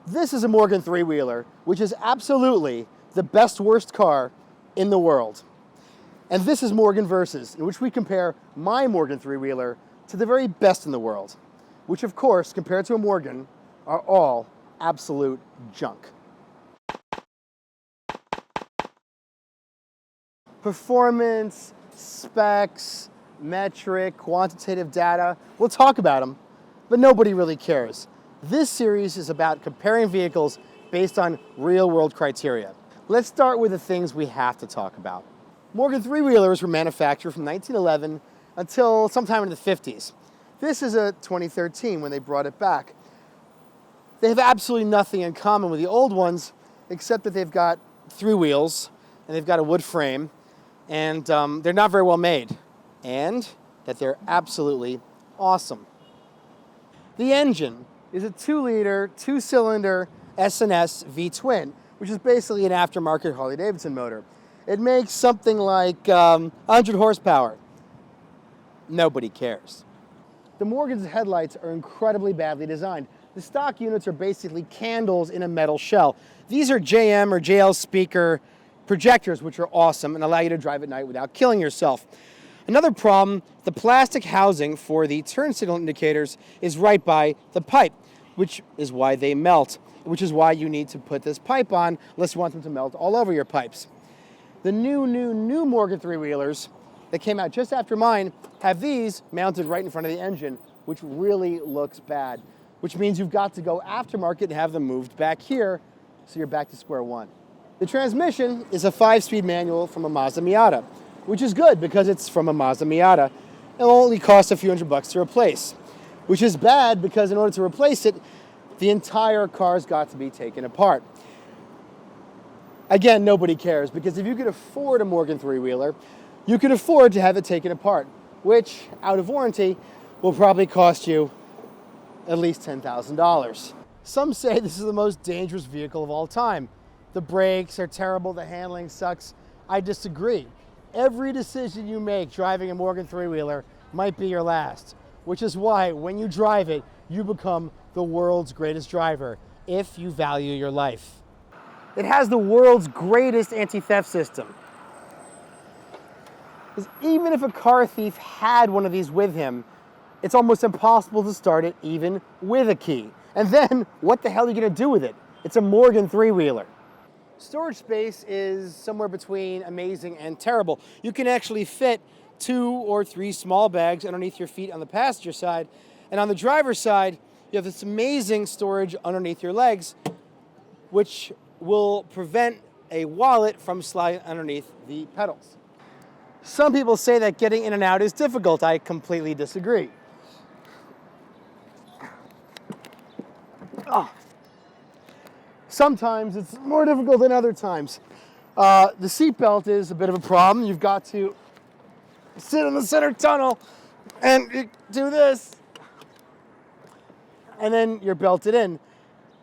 This is a Morgan three-wheeler, which is absolutely the best worst car in the world. And this is Morgan Versus, in which we compare my Morgan three-wheeler to the very best in the world, which of course, compared to a Morgan, are all absolute junk. Performance, specs, metric, quantitative data, we'll talk about them, but nobody really cares. This series is about comparing vehicles based on real-world criteria. Let's start with the things we have to talk about. Morgan three-wheelers were manufactured from 1911 until sometime in the 50s. This is a 2013 when they brought it back. They have absolutely nothing in common with the old ones, except that they've got three wheels, and they've got a wood frame, and they're not very well made, and that they're absolutely awesome. The engine is a 2-liter, 2-cylinder S&S V-twin, which is basically an aftermarket Harley-Davidson motor. It makes something like 100 horsepower. Nobody cares. The Morgan's headlights are incredibly badly designed. The stock units are basically candles in a metal shell. These are JM or JL speaker projectors, which are awesome and allow you to drive at night without killing yourself. Another problem, the plastic housing for the turn signal indicators is right by the pipe, which is why they melt, which is why you need to put this pipe on unless you want them to melt all over your pipes. The new Morgan three-wheelers that came out just after mine have these mounted right in front of the engine, which really looks bad, which means you've got to go aftermarket and have them moved back here, so you're back to square one. The transmission is a 5-speed manual from a Mazda Miata, which is good because it's from a Mazda Miata. It'll only cost a few $100 to replace, which is bad because in order to replace it, the entire car's got to be taken apart. Again, nobody cares because if you could afford a Morgan three-wheeler, you could afford to have it taken apart, which, out of warranty, will probably cost you at least $10,000. Some say this is the most dangerous vehicle of all time. The brakes are terrible, the handling sucks. I disagree. Every decision you make driving a Morgan three-wheeler might be your last, which is why when you drive it, you become the world's greatest driver, if you value your life. It has the world's greatest anti-theft system. Because even if a car thief had one of these with him, it's almost impossible to start it even with a key. And then, what the hell are you gonna do with it? It's a Morgan three-wheeler. Storage space is somewhere between amazing and terrible. You can actually fit 2 or 3 small bags underneath your feet on the passenger side, and on the driver's side, you have this amazing storage underneath your legs, which will prevent a wallet from sliding underneath the pedals. Some people say that getting in and out is difficult. I completely disagree. Sometimes it's more difficult than other times. The seatbelt is a bit of a problem. You've got to sit in the center tunnel and do this. And then you're belted in.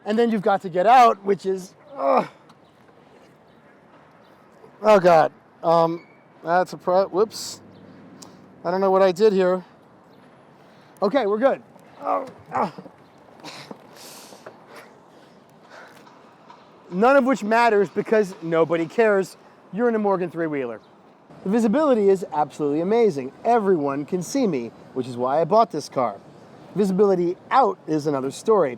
And then you've got to get out, which is, oh God. That's a whoops. I don't know what I did here. Okay, we're good. None of which matters because nobody cares. You're in a Morgan three-wheeler. The visibility is absolutely amazing. Everyone can see me, which is why I bought this car. Visibility out is another story.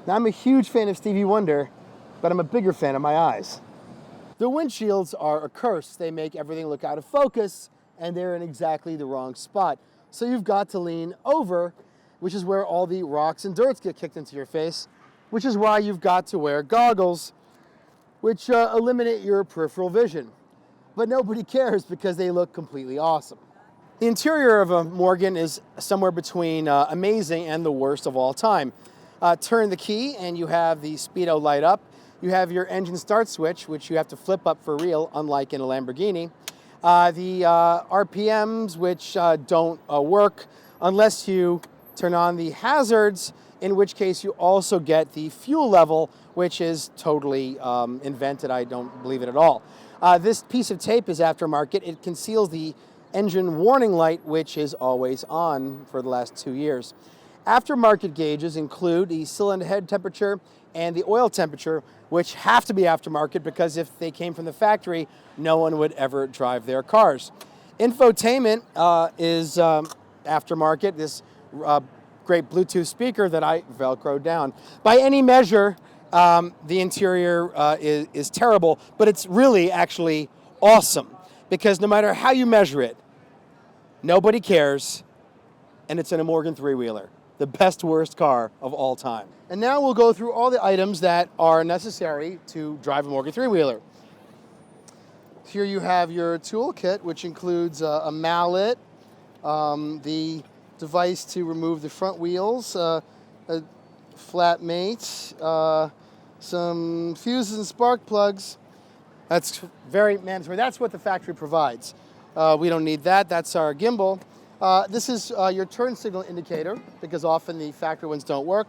Now, I'm a huge fan of Stevie Wonder, but I'm a bigger fan of my eyes. The windshields are a curse. They make everything look out of focus, and they're in exactly the wrong spot. So you've got to lean over, which is where all the rocks and dirts get kicked into your face, which is why you've got to wear goggles, which eliminate your peripheral vision. But nobody cares because they look completely awesome. The interior of a Morgan is somewhere between amazing and the worst of all time. Turn the key and you have the speedo light up. You have your engine start switch, which you have to flip up for real, unlike in a Lamborghini. The RPMs, which don't work unless you turn on the hazards, in which case you also get the fuel level, which is totally invented. I don't believe it at all. This piece of tape is aftermarket. It conceals the engine warning light, which is always on for the last 2 years. Aftermarket gauges include the cylinder head temperature and the oil temperature, which have to be aftermarket because if they came from the factory, no one would ever drive their cars. Infotainment is aftermarket, this great Bluetooth speaker that I Velcroed down. By any measure, the interior is terrible, but it's really actually awesome because no matter how you measure it, nobody cares, and it's in a Morgan three-wheeler, the best worst car of all time. And now we'll go through all the items that are necessary to drive a Morgan three-wheeler. Here you have your toolkit, which includes a mallet, the device to remove the front wheels, a flat mate, some fuses and spark plugs. That's very mandatory. That's what the factory provides. We don't need that. That's our gimbal. This is your turn signal indicator, because often the factory ones don't work.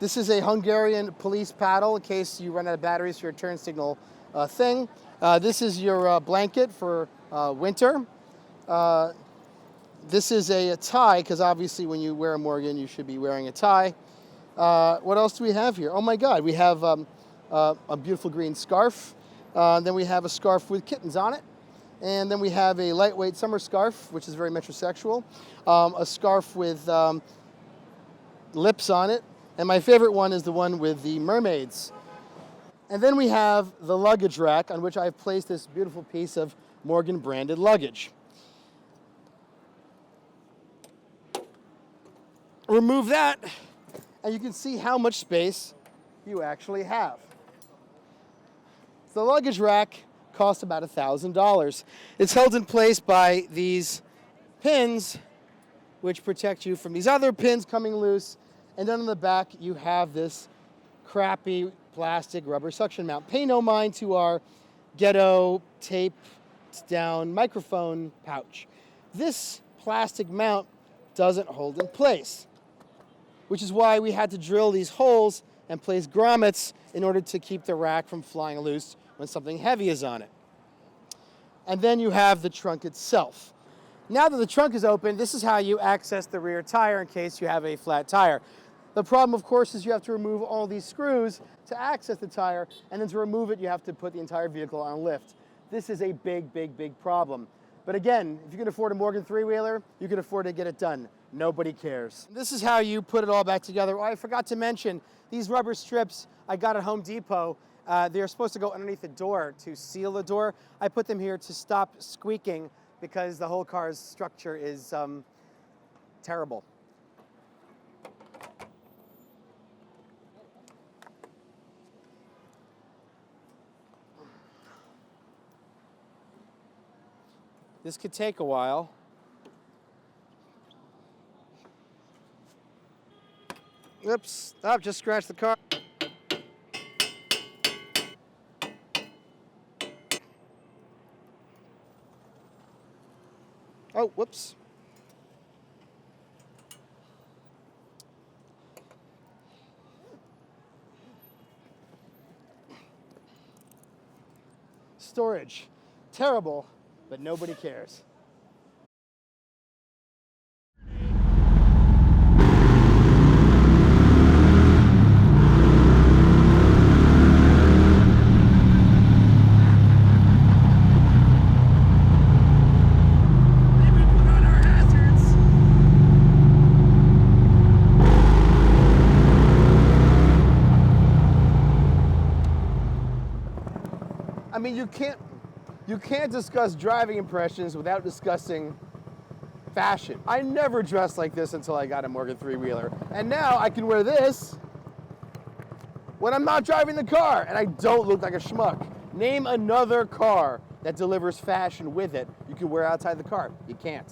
This is a Hungarian police paddle in case you run out of batteries for your turn signal thing. This is your blanket for winter. This is a tie, because obviously when you wear a Morgan, you should be wearing a tie. What else do we have here? Oh my God, we have a beautiful green scarf. Then we have a scarf with kittens on it. And then we have a lightweight summer scarf, which is very metrosexual. A scarf with lips on it. And my favorite one is the one with the mermaids. And then we have the luggage rack, on which I've placed this beautiful piece of Morgan branded luggage. Remove that, and you can see how much space you actually have. The luggage rack costs about $1,000. It's held in place by these pins, which protect you from these other pins coming loose. And then on the back, you have this crappy plastic rubber suction mount. Pay no mind to our ghetto taped down microphone pouch. This plastic mount doesn't hold in place, which is why we had to drill these holes and place grommets in order to keep the rack from flying loose when something heavy is on it. And then you have the trunk itself. Now that the trunk is open, this is how you access the rear tire in case you have a flat tire. The problem, of course, is you have to remove all these screws to access the tire, and then to remove it, you have to put the entire vehicle on lift. This is a big, big, big problem. But again, if you can afford a Morgan three-wheeler, you can afford to get it done. Nobody cares. This is how you put it all back together. Oh, I forgot to mention, these rubber strips I got at Home Depot, they're supposed to go underneath the door to seal the door. I put them here to stop squeaking because the whole car's structure is terrible. This could take a while. Oops, oh, just scratched the car. Oh, whoops. Storage, terrible, but nobody cares. I mean, you can't discuss driving impressions without discussing fashion. I never dressed like this until I got a Morgan three-wheeler. And now I can wear this when I'm not driving the car, and I don't look like a schmuck. Name another car that delivers fashion with it you can wear outside the car. You can't.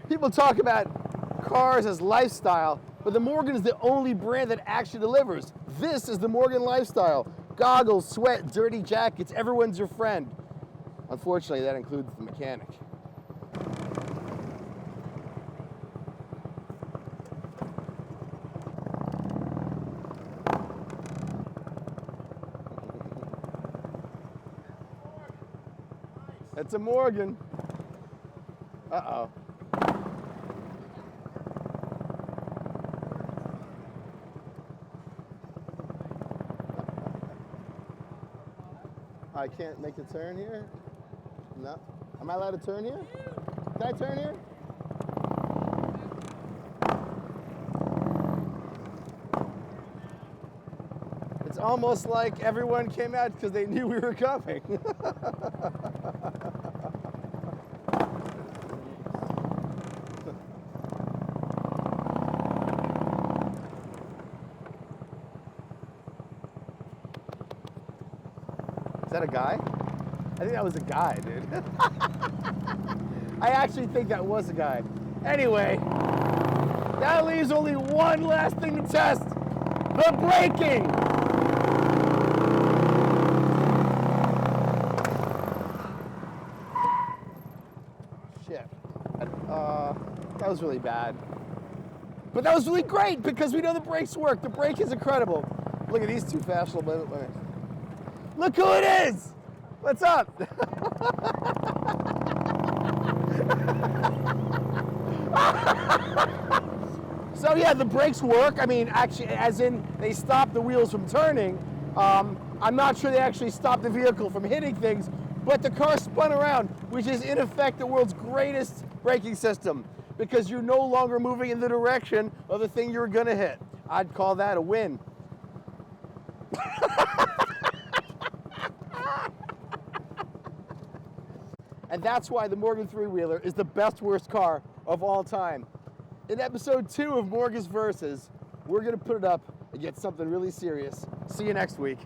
People talk about cars as lifestyle, but the Morgan is the only brand that actually delivers. This is the Morgan lifestyle. Goggles, sweat, dirty jackets, everyone's your friend. Unfortunately, that includes the mechanic. That's a Morgan. Uh-oh. I can't make a turn here? No. Am I allowed to turn here? Can I turn here? It's almost like everyone came out because they knew we were coming. Is that a guy? I think that was a guy, dude. I actually think that was a guy. Anyway, that leaves only one last thing to test. The braking. Shit. That was really bad. But that was really great because we know the brakes work. The brake is incredible. Look at these two fashionable women. Look who it is! What's up? So yeah, the brakes work. I mean, actually, as in they stop the wheels from turning. I'm not sure they actually stop the vehicle from hitting things, but the car spun around, which is in effect the world's greatest braking system because you're no longer moving in the direction of the thing you're gonna hit. I'd call that a win. And that's why the Morgan three-wheeler is the best worst car of all time. In episode 2 of Morgan's Versus, we're gonna put it up and get something really serious. See you next week.